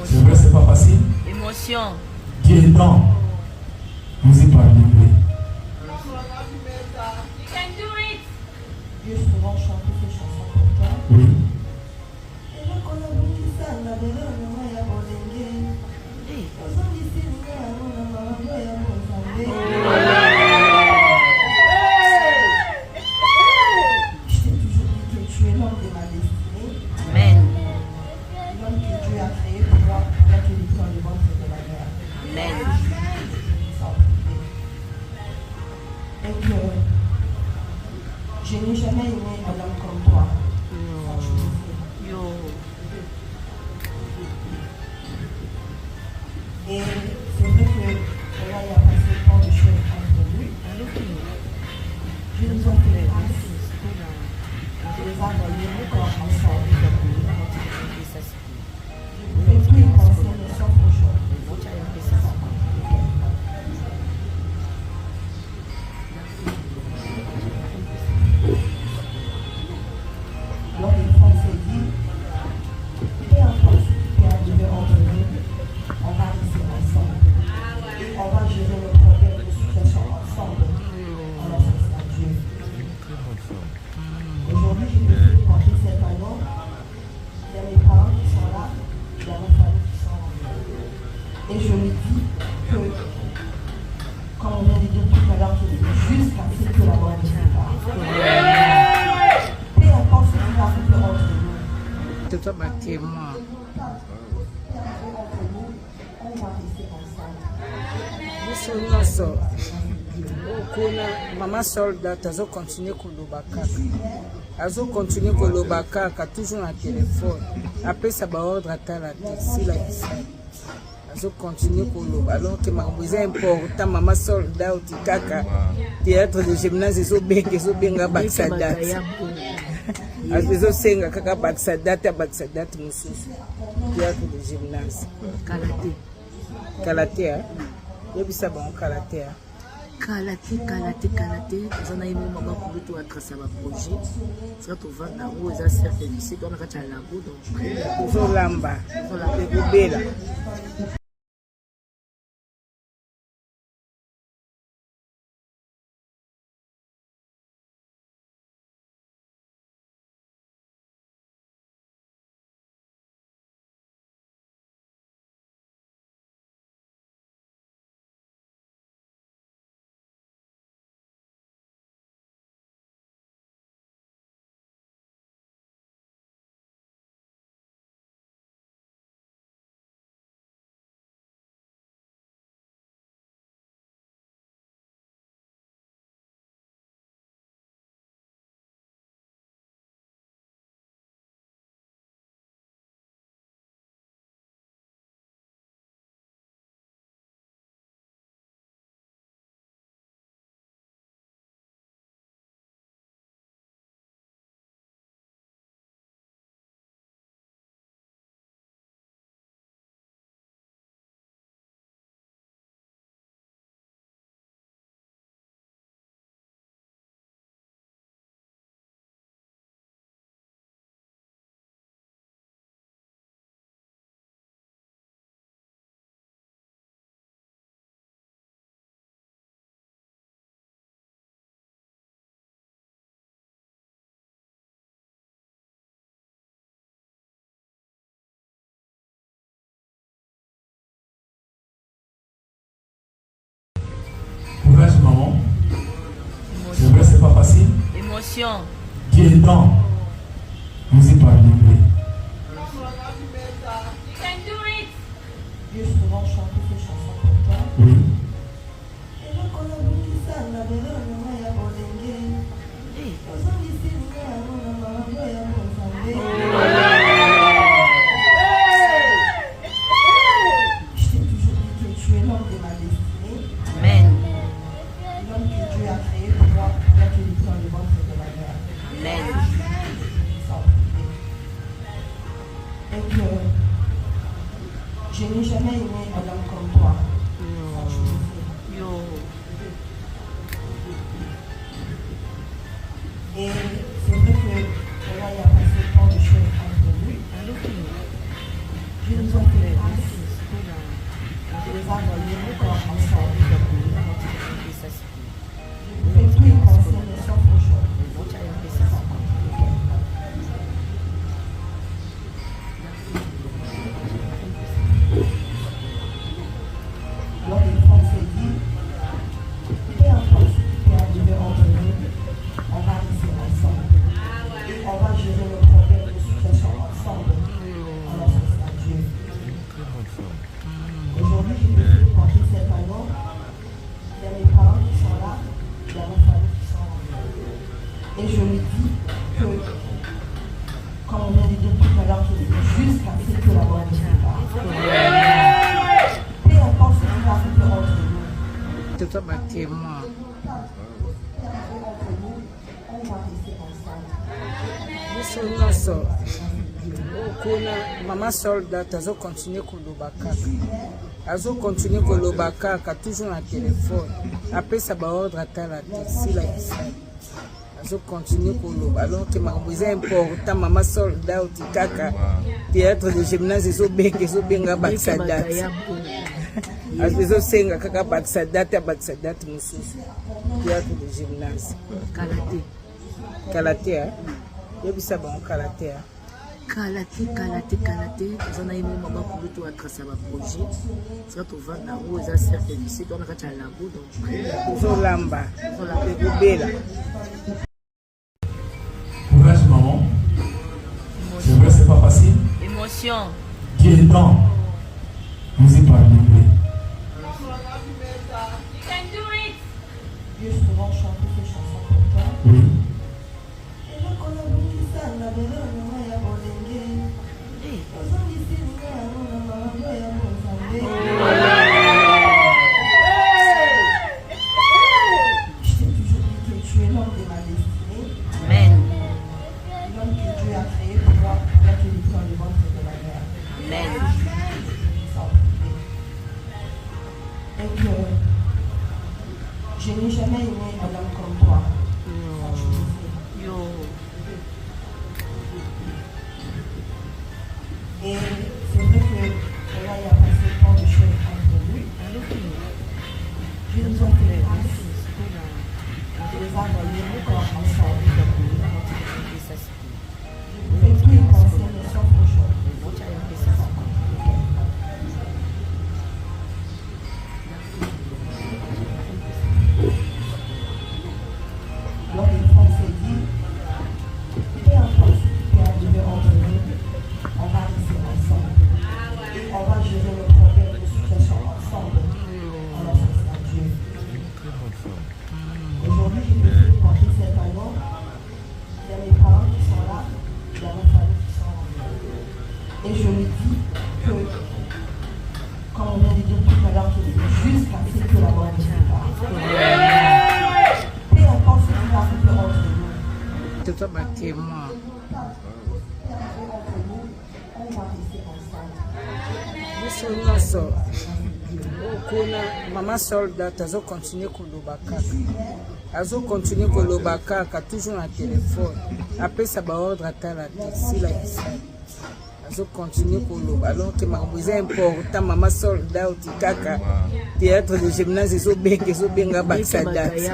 C'est vrai, c'est pas facile. Émotion. Dieu est temps. Vous y parviendrez. Dieu souvent chante ces chansons pour toi. Oui. Je t'ai toujours dit que tu es l'homme de ma destinée. Amen. L'homme que Dieu a créé pour moi, bien que il dans le ventre de ma mère. Amen. Et que je n'ai jamais aimé un homme comme toi. Yo. Et c'est vrai que là, il y a passé tant de choses entre nous. Je nous en fais grâce. Je les ai envoyés encore ensemble. Je ne pouvais plus y penser, mais sauf aujourd'hui. Alors, une fois, on s'est dit, peu importe ce qui peut arriver entre nous, on va rester ensemble. Et on va gérer nos problèmes, nos situations ensemble. Alors, ça, c'est à Dieu. Aujourd'hui, je décide de porter cet anneau. Il y a mes parents qui sont là, il y a ma famille qui sont là. Et je lui dis que, comme on vient de dire tout à l'heure, qu'il est jusqu'à ce que la mort nous sépare. Peu importe ce qui va arriver entre nous. C'est toi ma témoin. biso nyonso okuna mama soldat azokontinue koloba kaka azokontinue koloba kaka toujours na telefone apesa baordre atala te sila bisali azokontinue koloba alors que makambo eza important mama soldat oti kaka théâtre de gymnase ezobenga bakisa date ezosenga kaka bakisa date mosusu théâtre de gymnase kalatea yebisa bango kalatea Kalaté, on a eu mon maman pour tout à tracer ma projet. Ça te va dans où ils ont certes lycée, on a qu'à la boue donc. Zolamba, Bela. Courage, maman. C'est vrai, c'est pas facile. Émotion. Dieu est temps. Vous y parviendrez. Dieu souvent chante ces chansons pour toi. Oui. Je t'ai toujours dit que tu es l'homme de ma destinée. Amen. L'homme que Dieu a créé pour moi, bien que il est dans le ventre de ma mère. Amen. Et que je n'ai jamais aimé un homme comme toi. Yo. Et c'est vrai que là, il y a passé tant de choses entre nous. Je nous en fais grâce. alors qu'il est juste parce que la mort ne pas. Peu importe ce qui va arriver entre nous. Toto batémoin. On va rester ensemble. Biso nyonso okuna mama soldat azokontinue koloba kaka azokontinue koloba kaka toujours na telefone apesa baordre atala te sila kisali azokontinue koloba alors ke makambo eza important mama soldat oti kaka théâtre de gymnase ezobenga bakisa date ezosenga kaka bakisa date abakisa date mosusu théâtre de gymnase kalatea yebisa bango kalatea kalate toza na ye mo mama kubi toatrasa baprojet sika tovanda yango eza cercle lycée towana kati ya labo donc ozolamba ekobela Courage, maman. C'est vrai, c'est pas facile. émotion Dieu est temps. Vous y parviendrez. Dieu souvent chante ces chansons pour toi. Oui. Je t'ai toujours dit que tu es l'homme de ma destinée, amen l'homme que Dieu a créé pour moi, pour te livrer dans le ventre de la mère. amen Sans priver. Et que je n'ai jamais aimé un homme comme toi. Sans choisir. yo Et c'est vrai que là, il y a passé tant de choses entre nous. Dieu nous a fait grâce. Je les ai envoyés encore ensemble. Je pouvais plus y penser, mais sauf aujourd'hui. Donc, une fois, on s'est dit, peu importe ce qui peut arriver entre nous, on va rester ensemble. Et on va gérer le problème de situation ensemble. Alors, ça sera Dieu. Aujourd'hui, je décide de porter cet anneau. Il y a mes parents qui sont là, il y a ma famille qui sont là. Et je lui dis que, comme on vient de dire tout à l'heure, qu'il est juste parce que la mort ne pas. Peu importe ce qui va arriver entre nous. toto batémoin On va rester ensemble. biso nyonso okuna mama soldat azokontinue koloba kaka azokontinue koloba kaka toujours na telefone apesa baordre atala te sila kisali azokontinue koloba alors ke makambo eza important mama soldat oti kaka théâtre de gymnase ezobenga bakisa date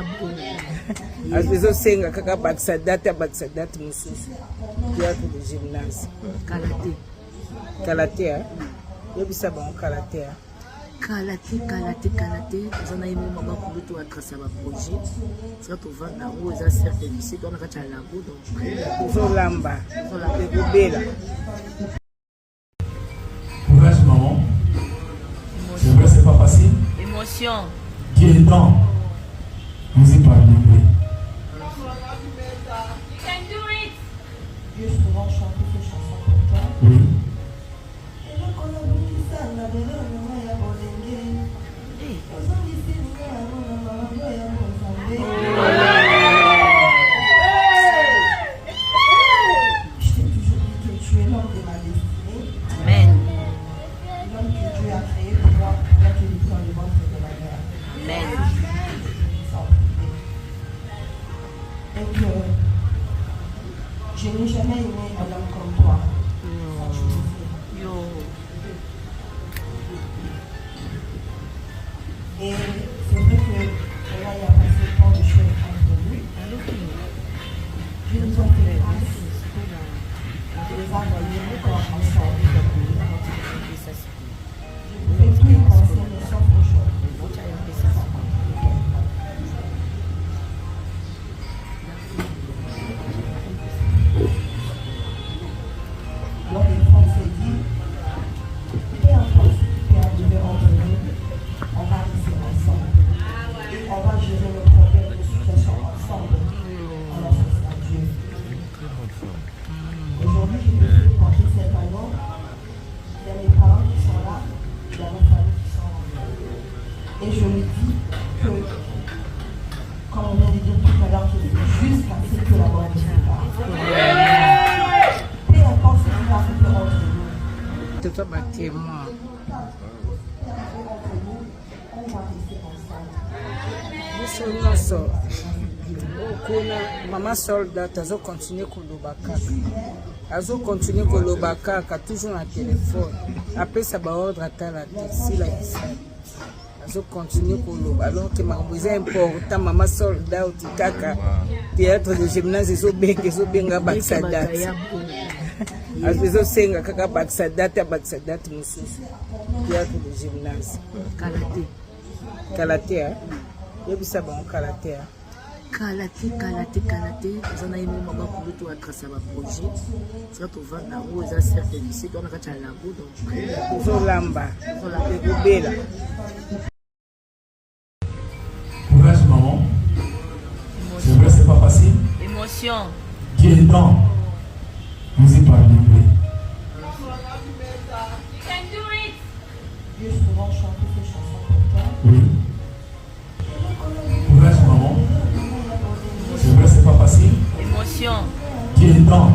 ezosenga kaka bakisa date abakisa date mosusu théâtre de gymnase kalatea yebisa bango kalatea kalate toza na ye mo mama kubi toatrasa baprojet sika tovanda yango eza cercle lycée towana kati ya labo donc ozolamba ekobela Courage, maman. C'est vrai, c'est pas facile. émotion Dieu est temps. Vous y parviendrez. Dieu souvent chante ces chansons pour toi. Oui. Je t'ai toujours dit que tu es l'homme de ma destinée, amen l'homme que Dieu a créé pour moi, pour te livrer dans le ventre de la mère. amen Sans priver. Et que je n'ai jamais aimé un homme comme toi. Sans choisir. yo Et c'est vrai que là, il y a passé tant de choses entre nous. Dieu nous a fait grâce. Je les ai envoyés encore ensemble. Je pouvais plus y penser, mais sauf aujourd'hui. Donc, une fois, on s'est dit, peu importe ce qui peut arriver entre nous, on va rester ensemble. Et on va gérer le problème de situation ensemble. Alors, ça sera Dieu. Aujourd'hui, je décide de porter cet Toto ba témoin. Biso nyonso okuna mama soldat azo continue koloba kaka. Azo continue koloba kaka toujours na téléphone. Apesa ba ordre atala te sila kisala. Azo continue koloba alors que makambo eza important mama soldat otikaka théâtre de gymnase ezobenga baksadat. Ezosenga kaka baksadat mosusu théâtre de gymnase. Karaté yebisa bango karaté eza na ye mo bakulu to atrasa baprojet sika tovanda yango eza cercle lycée to na kati ya labo donc ezolamba ekobela. Courage maman. C'est vrai, c'est pas facile. Émotion. Dieu est temps. Nous y parviendrons. Dieu souvent chante ces chansons pour toi. Oui. Courage maman. C'est vrai, c'est pas facile. Émotion. Dieu est temps.